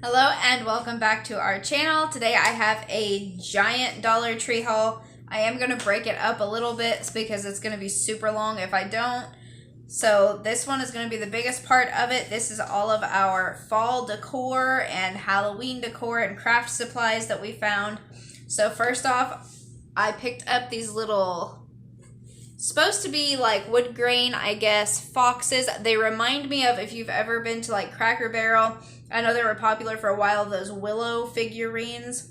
Hello and welcome back to our channel. Today I have a giant Dollar Tree haul. I am going to break it up a little bit because it's going to be super long if I don't. So this one is going to be the biggest part of it. This is all of our fall decor and Halloween decor and craft supplies that we found. So first off, I picked up these little, supposed to be like wood grain, I guess, foxes. They remind me of, if you've ever been to like Cracker Barrel, I know they were popular for a while, those willow figurines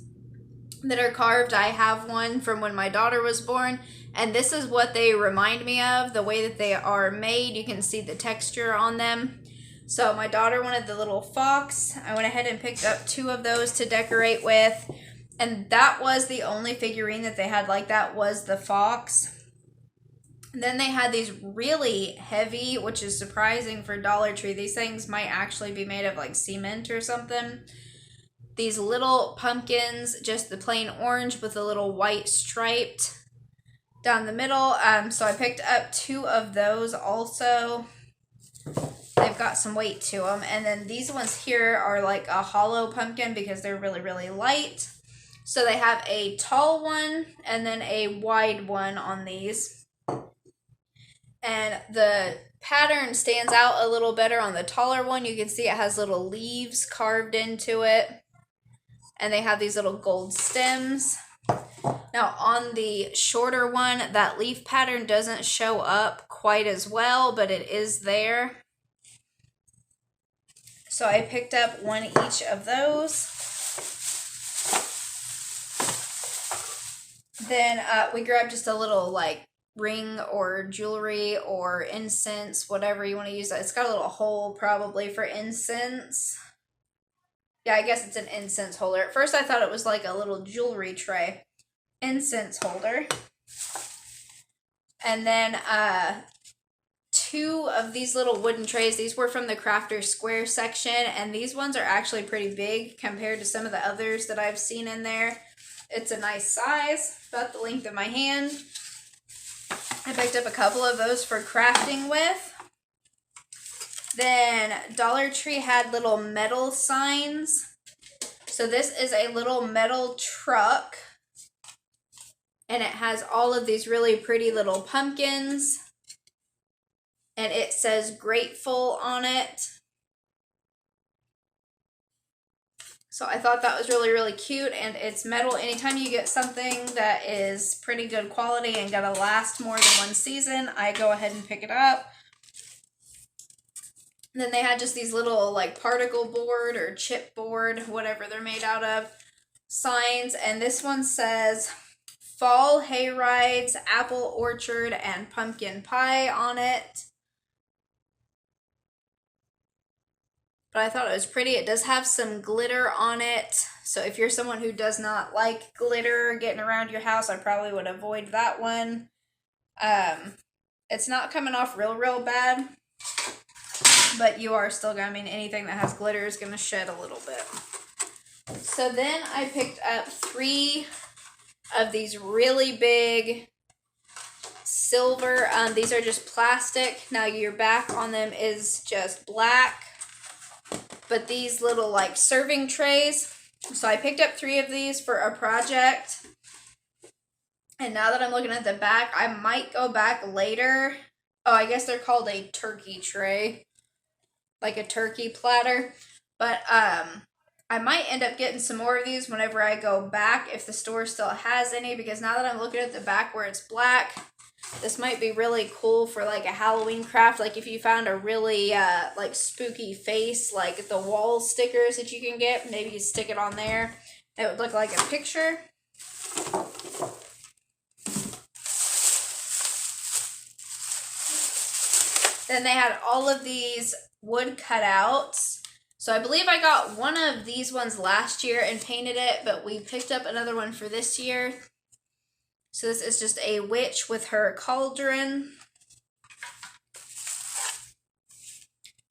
that are carved. I have one from when my daughter was born, and this is what they remind me of, the way that they are made. You can see the texture on them. So my daughter wanted the little fox. I went ahead and picked up 2 of those to decorate with, and that was the only figurine that they had like that, was the fox. And then they had these really heavy, which is surprising for Dollar Tree. These things might actually be made of like cement or something. These little pumpkins, just the plain orange with a little white striped down the middle. So I picked up 2 of those also. They've got some weight to them. And then these ones here are like a hollow pumpkin because they're really, really light. So they have a tall one and then a wide one on these. And the pattern stands out a little better on the taller one. You can see it has little leaves carved into it. And they have these little gold stems. Now on the shorter one, that leaf pattern doesn't show up quite as well, but it is there. So I picked up 1 each of those. Then we grabbed just a little like ring or jewelry or incense, whatever you want to use. It's got a little hole probably for incense. Yeah, I guess it's an incense holder. At first I thought it was like a little jewelry tray. Incense holder. And then 2 of these little wooden trays. These were from the Crafter Square section, and these ones are actually pretty big compared to some of the others that I've seen in there. It's a nice size, about the length of my hand. I picked up a couple of those for crafting with. Then Dollar Tree had little metal signs. So this is a little metal truck. And it has all of these really pretty little pumpkins. And it says grateful on it. So I thought that was really, really cute, and it's metal. Anytime you get something that is pretty good quality and gonna last more than 1 season, I go ahead and pick it up. And then they had just these little like particle board or chipboard, whatever they're made out of, signs. And this one says fall hay rides, apple orchard, and pumpkin pie on it. But I thought it was pretty. It does have some glitter on it. So if you're someone who does not like glitter getting around your house, I probably would avoid that one. It's not coming off real bad. But you are still going to, anything that has glitter is going to shed a little bit. So then I picked up 3 of these really big silver. These are just plastic. Now your back on them is just black. But these little like serving trays. So I picked up 3 of these for a project. And now that I'm looking at the back, I might go back later. Oh, I guess they're called a turkey tray. Like a turkey platter. But I might end up getting some more of these whenever I go back, if the store still has any. Because now that I'm looking at the back where it's black, this might be really cool for like a Halloween craft. Like if you found a really like spooky face, like the wall stickers that you can get, maybe you stick it on there. It would look like a picture. Then they had all of these wood cutouts. So I believe I got one of these ones last year and painted it, but we picked up another one for this year. So this is just a witch with her cauldron.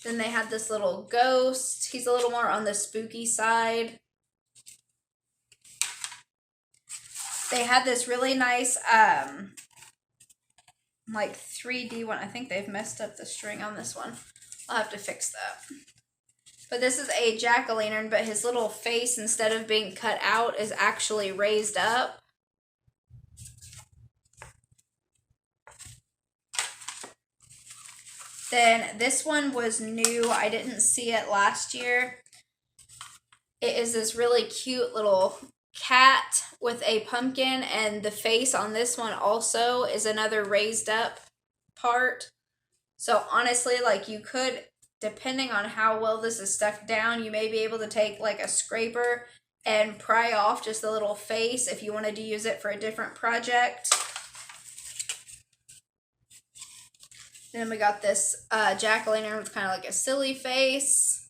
Then they had this little ghost. He's a little more on the spooky side. They had this really nice like 3D one. I think they've messed up the string on this one. I'll have to fix that. But this is a jack-o'-lantern, but his little face, instead of being cut out, is actually raised up. Then this one was new. I didn't see it last year. It is this really cute little cat with a pumpkin, and the face on this one also is another raised up part. So honestly, like, you could, depending on how well this is stuck down, you may be able to take like a scraper and pry off just the little face if you wanted to use it for a different project. Then we got this jack-o'-lantern with kind of like a silly face.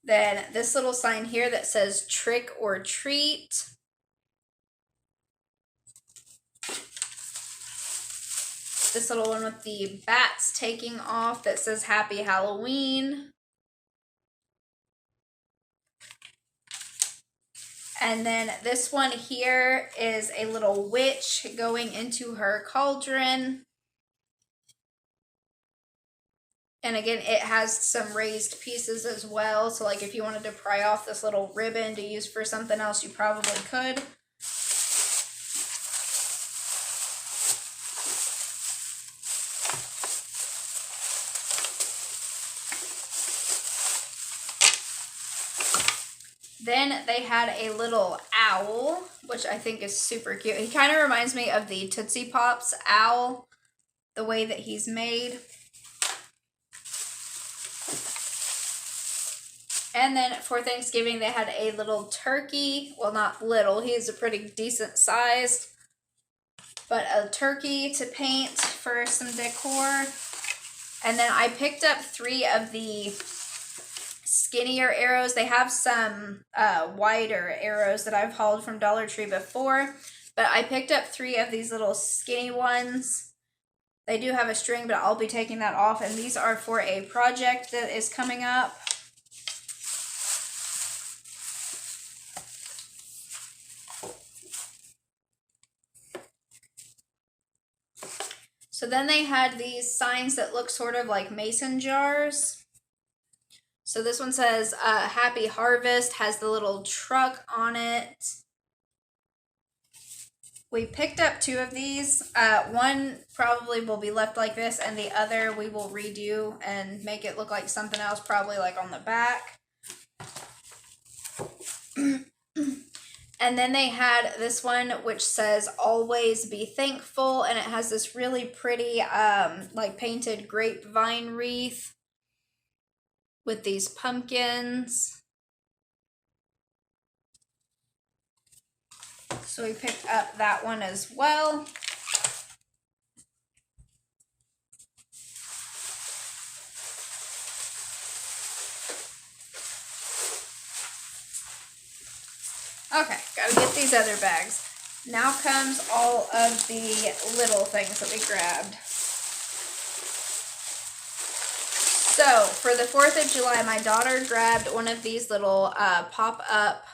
Then this little sign here that says trick or treat. This little one with the bats taking off that says Happy Halloween. And then this one here is a little witch going into her cauldron. And again, it has some raised pieces as well. So like if you wanted to pry off this little ribbon to use for something else, you probably could. Then they had a little owl, which I think is super cute. He kind of reminds me of the Tootsie Pops owl, the way that he's made. And then for Thanksgiving, they had a little turkey. Well, not little. He is a pretty decent sized. But a turkey to paint for some decor. And then I picked up 3 of the skinnier arrows. They have some wider arrows that I've hauled from Dollar Tree before. But I picked up 3 of these little skinny ones. They do have a string, but I'll be taking that off. And these are for a project that is coming up. So then they had these signs that look sort of like mason jars. So this one says Happy Harvest, has the little truck on it. We picked up 2 of these. One probably will be left like this, and the other we will redo and make it look like something else, probably like on the back. And then they had this one which says always be thankful, and it has this really pretty like painted grapevine wreath with these pumpkins. So we picked up that one as well. Okay, gotta get these other bags. Now comes all of the little things that we grabbed. So, for the 4th of July, my daughter grabbed one of these little pop-up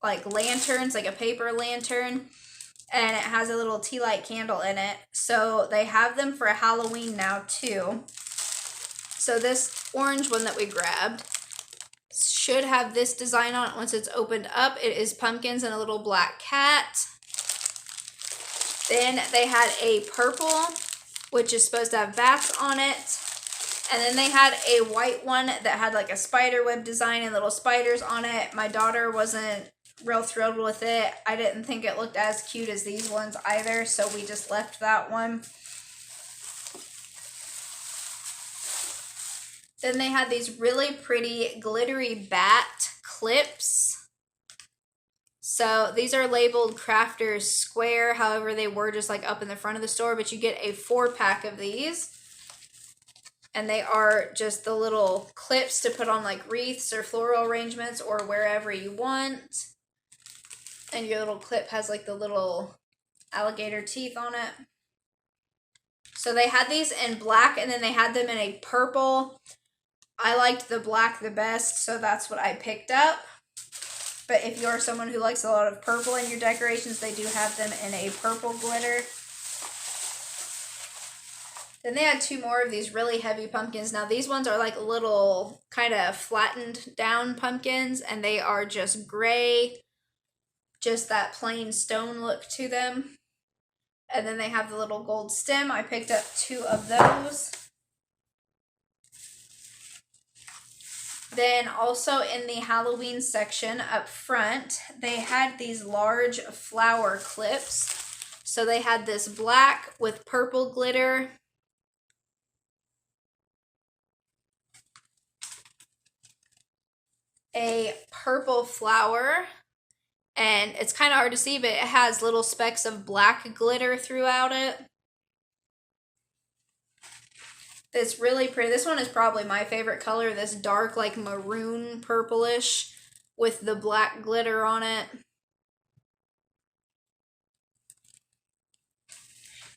like lanterns, like a paper lantern, and it has a little tea light candle in it. So, they have them for Halloween now, too. So, this orange one that we grabbed should have this design on it once it's opened up. It is pumpkins and a little black cat. Then they had a purple, which is supposed to have bats on it. And then they had a white one that had like a spider web design and little spiders on it. My daughter wasn't real thrilled with it. I didn't think it looked as cute as these ones either, so we just left that one. Then they had these really pretty glittery bat clips. So these are labeled Crafters Square. However, they were just like up in the front of the store, but you get a 4-pack of these. And they are just the little clips to put on like wreaths or floral arrangements or wherever you want. And your little clip has like the little alligator teeth on it. So they had these in black, and then they had them in a purple. I liked the black the best, so that's what I picked up. But if you're someone who likes a lot of purple in your decorations, they do have them in a purple glitter. Then they had 2 more of these really heavy pumpkins. Now these ones are like little kind of flattened down pumpkins, and they are just gray, just that plain stone look to them. And then they have the little gold stem. I picked up 2 of those. Then also in the Halloween section up front, they had these large flower clips. So they had this black with purple glitter, a purple flower, and it's kind of hard to see, but it has little specks of black glitter throughout it. It's really pretty. This one is probably my favorite color, this dark like maroon purplish with the black glitter on it.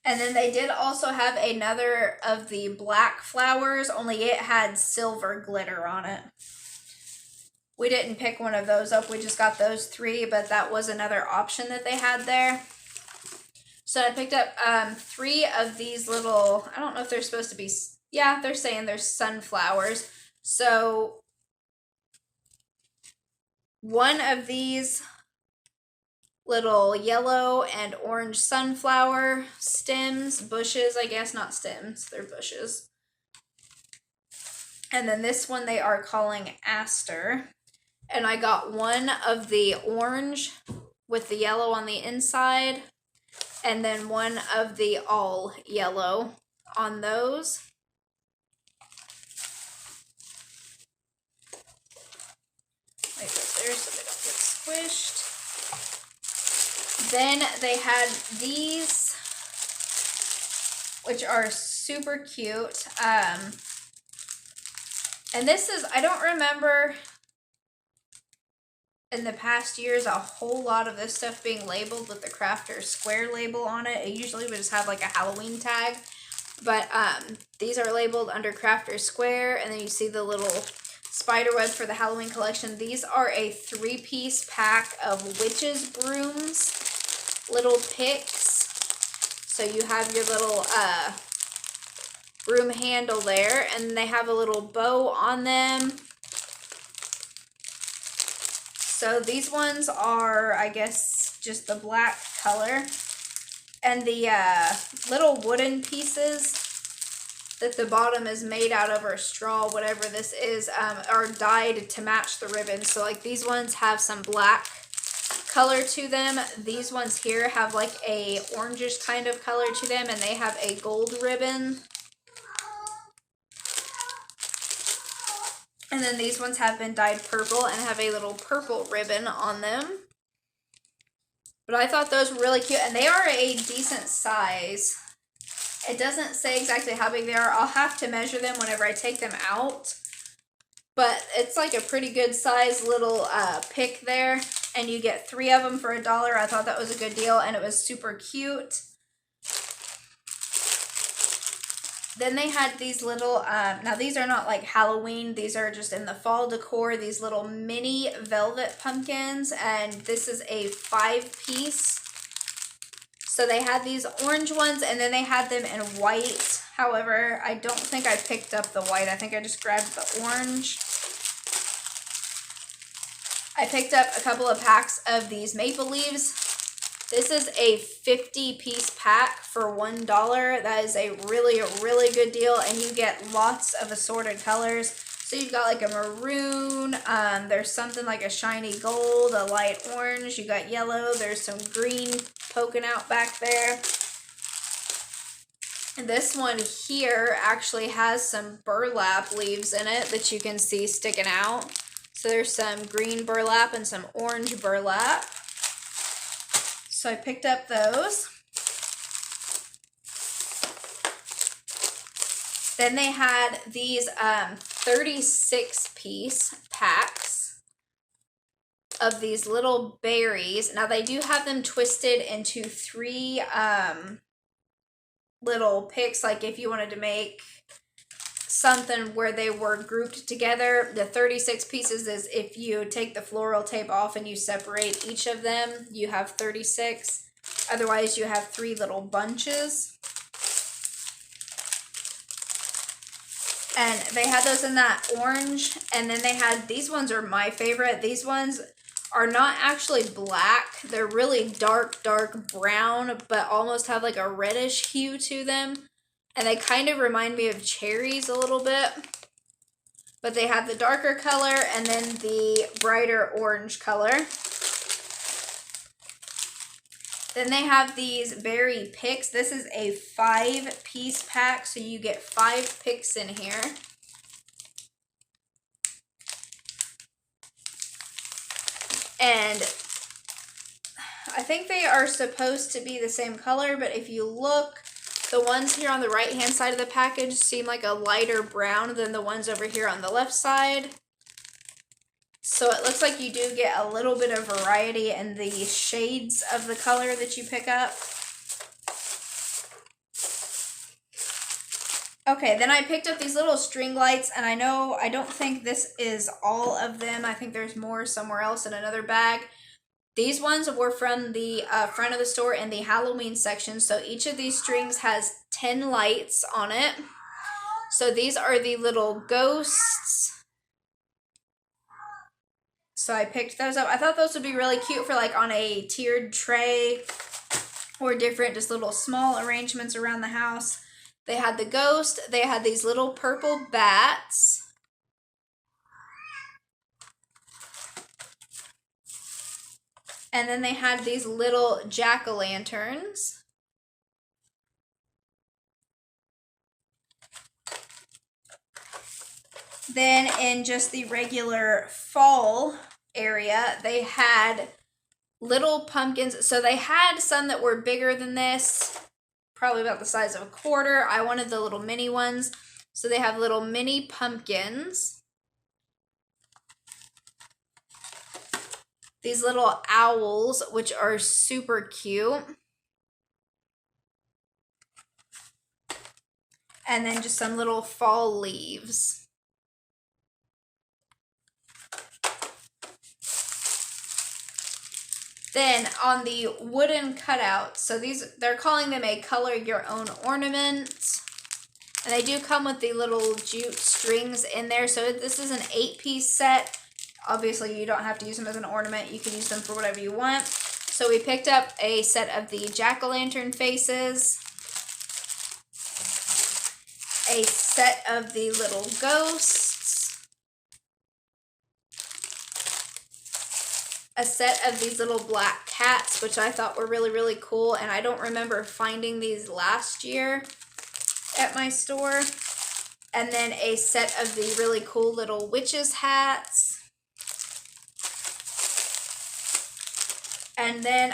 And then they did also have another of the black flowers, only it had silver glitter on it. We didn't pick one of those up, we just got those 3, but that was another option that they had there. So I picked up 3 of these little, I don't know if they're supposed to be, yeah, they're saying they're sunflowers. So one of these little yellow and orange sunflower stems, bushes, I guess, not stems, they're bushes. And then this one they are calling aster. And I got one of the orange with the yellow on the inside, and then one of the all yellow on those. Wait right there so they don't get squished. Then they had these, which are super cute. And this is, I don't remember in the past years a whole lot of this stuff being labeled with the Crafter Square label on it. It usually would just have like a Halloween tag. But these are labeled under Crafter Square, and then you see the little spider web for the Halloween collection. These are a 3-piece pack of witches' brooms, little picks. So you have your little broom handle there, and they have a little bow on them. So these ones are, I guess, just the black color. And the little wooden pieces that the bottom is made out of, or straw, whatever this is, are dyed to match the ribbon. So like these ones have some black color to them. These ones here have like a orangish kind of color to them, and they have a gold ribbon. And then these ones have been dyed purple and have a little purple ribbon on them. But I thought those were really cute, and they are a decent size. It doesn't say exactly how big they are. I'll have to measure them whenever I take them out. But it's like a pretty good size little pick there. And you get 3 of them for $1. I thought that was a good deal, and it was super cute. Then they had these little, now these are not like Halloween, these are just in the fall decor, these little mini velvet pumpkins, and this is a 5-piece. So they had these orange ones, and then they had them in white. However, I don't think I picked up the white. I think I just grabbed the orange. I picked up a couple of packs of these maple leaves. This is a 50-piece pack for $1. That is a really good deal, and you get lots of assorted colors. So you've got like a maroon, there's something like a shiny gold, a light orange, you got yellow, there's some green poking out back there. And this one here actually has some burlap leaves in it that you can see sticking out. So there's some green burlap and some orange burlap. So I picked up those. Then they had these 36-piece packs of these little berries. Now they do have them twisted into 3 little picks, like if you wanted to make something where they were grouped together. The 36 pieces is if you take the floral tape off and you separate each of them, you have 36. Otherwise, you have 3 little bunches. And they had those in that orange. And then they had, these ones are my favorite. These ones are not actually black. They're really dark, dark brown, but almost have like a reddish hue to them. And they kind of remind me of cherries a little bit. But they have the darker color and then the brighter orange color. Then they have these berry picks. This is a 5-piece pack, so you get 5 picks in here. And I think they are supposed to be the same color, but if you look, the ones here on the right-hand side of the package seem like a lighter brown than the ones over here on the left side. So it looks like you do get a little bit of variety in the shades of the color that you pick up. Okay, then I picked up these little string lights, and I don't think this is all of them. I think there's more somewhere else in another bag. These ones were from the front of the store in the Halloween section. So each of these strings has 10 lights on it. So these are the little ghosts. So I picked those up. I thought those would be really cute for like on a tiered tray or different just little small arrangements around the house. They had the ghost. They had these little purple bats. And then they had these little jack-o'-lanterns. Then in just the regular fall area, they had little pumpkins. So they had some that were bigger than this, probably about the size of a quarter. I wanted the little mini ones. So they have little mini pumpkins. These little owls, which are super cute. And then just some little fall leaves. Then on the wooden cutouts, so they're calling them a color your own ornament. And they do come with the little jute strings in there. So this is an 8-piece set. Obviously, you don't have to use them as an ornament. You can use them for whatever you want. So we picked up a set of the jack-o'-lantern faces, a set of the little ghosts, a set of these little black cats, which I thought were really, really cool. And I don't remember finding these last year at my store. And then a set of the really cool little witches hats. And then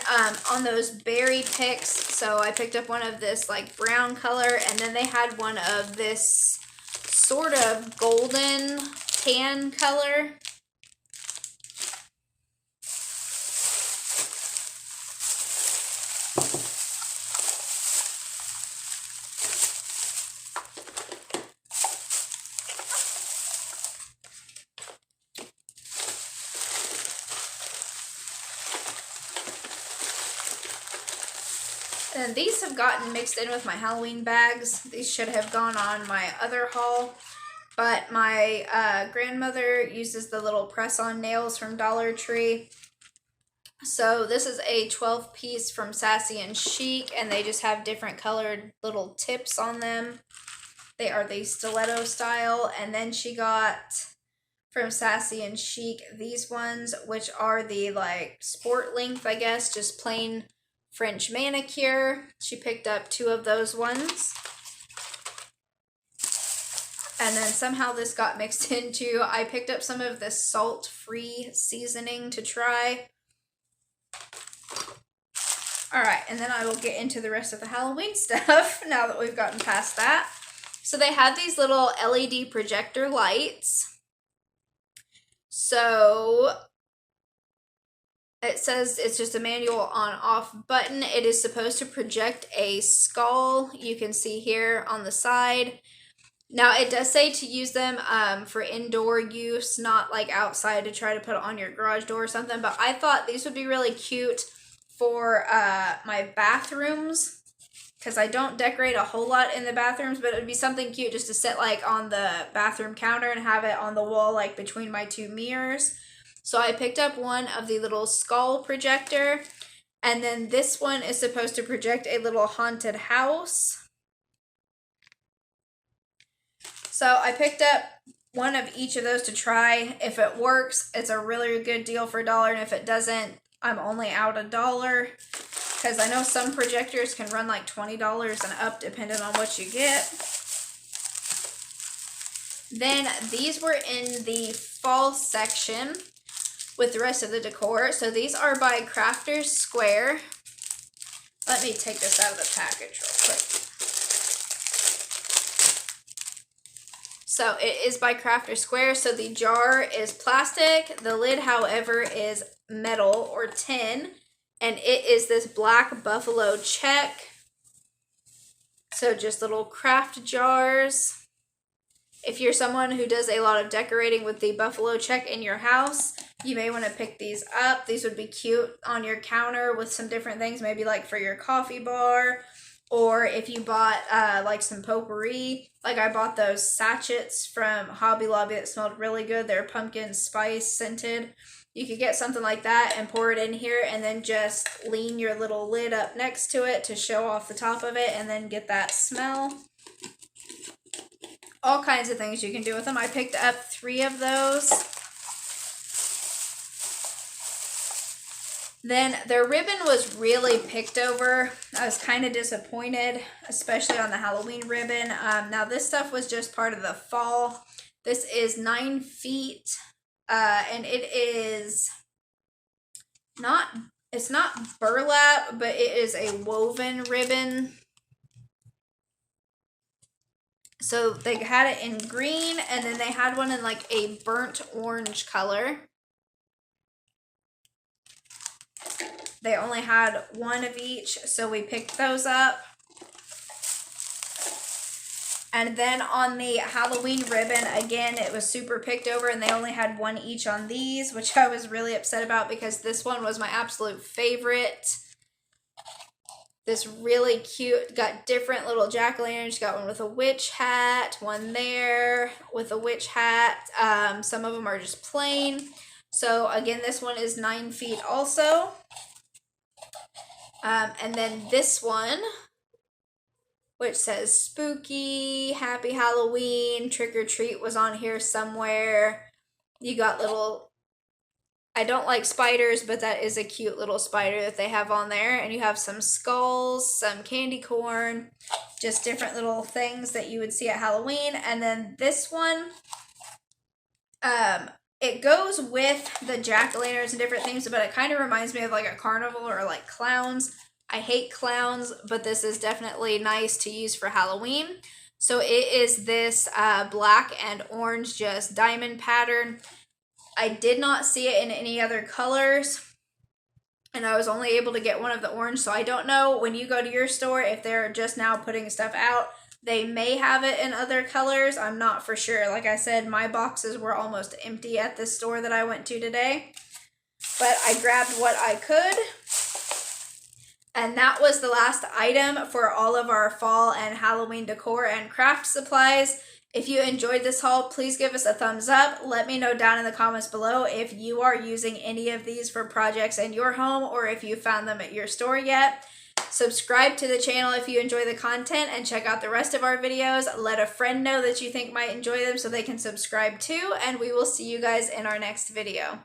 on those berry picks, so I picked up one of this like brown color, and then they had one of this sort of golden tan color. And these have gotten mixed in with my Halloween bags. These should have gone on my other haul. But my grandmother uses the little press-on nails from Dollar Tree. So this is a 12-piece from Sassy and Chic, and they just have different colored little tips on them. They are the stiletto style. And then she got from Sassy and Chic these ones, which are the like sport length, I guess, just plain French manicure. She picked up 2 of those ones. And then somehow this got mixed into, I picked up some of this salt-free seasoning to try. Alright, and then I will get into the rest of the Halloween stuff now that we've gotten past that. So they have these little LED projector lights. So it says it's just a manual on-off button. It is supposed to project a skull. You can see here on the side. Now, it does say to use them for indoor use, not like outside to try to put it on your garage door or something. But I thought these would be really cute for my bathrooms. because I don't decorate a whole lot in the bathrooms, but it would be something cute just to sit like on the bathroom counter and have it on the wall like between my two mirrors. So I picked up one of the little skull projector, and then this one is supposed to project a little haunted house. So I picked up one of each of those to try. If it works, it's a really good deal for $1, and if it doesn't, I'm only out $1, because I know some projectors can run like $20 and up depending on what you get. Then these were in the fall section with the rest of the decor. So these are by Crafters Square. Let me take this out of the package real quick. So it is by Crafters Square. So the jar is plastic. The lid, however, is metal or tin. And it is this black buffalo check. So just little craft jars. If you're someone who does a lot of decorating with the buffalo check in your house, you may want to pick these up. These would be cute on your counter with some different things, maybe like for your coffee bar, or if you bought like some potpourri. Like I bought those sachets from Hobby Lobby that smelled really good. They're pumpkin spice scented. You could get something like that and pour it in here, and then just lean your little lid up next to it to show off the top of it, and then get that smell. All kinds of things you can do with them. I picked up 3 of those. Then their ribbon was really picked over. I was kind of disappointed, especially on the Halloween ribbon. Now this stuff was just part of the fall. This is 9 feet, and it is not, it's not burlap, but it is a woven ribbon. So they had it in green, and then they had one in like a burnt orange color. They only had one of each, so we picked those up. And then on the Halloween ribbon, again, it was super picked over, and they only had one each on these, which I was really upset about because this one was my absolute favorite. This really cute, got different little jack-o'-lanterns. Got one with a witch hat, one there with a witch hat. Some of them are just plain. So again, this one is 9 feet also. And then this one, which says spooky, happy Halloween, trick or treat was on here somewhere. You got little, I don't like spiders, but that is a cute little spider that they have on there. And you have some skulls, some candy corn, just different little things that you would see at Halloween. And then this one, it goes with the jack-o'-lanterns and different things, but it kind of reminds me of like a carnival or like clowns. I hate clowns, but this is definitely nice to use for Halloween. So it is this black and orange just diamond pattern. I did not see it in any other colors, and I was only able to get one of the orange, so I don't know when you go to your store if they're just now putting stuff out. They may have it in other colors. I'm not for sure. Like I said, my boxes were almost empty at this store that I went to today, but I grabbed what I could. And that was the last item for all of our fall and Halloween decor and craft supplies. If you enjoyed this haul, please give us a thumbs up. Let me know down in the comments below if you are using any of these for projects in your home or if you found them at your store yet. Subscribe to the channel if you enjoy the content and check out the rest of our videos. Let a friend know that you think might enjoy them so they can subscribe too, and we will see you guys in our next video.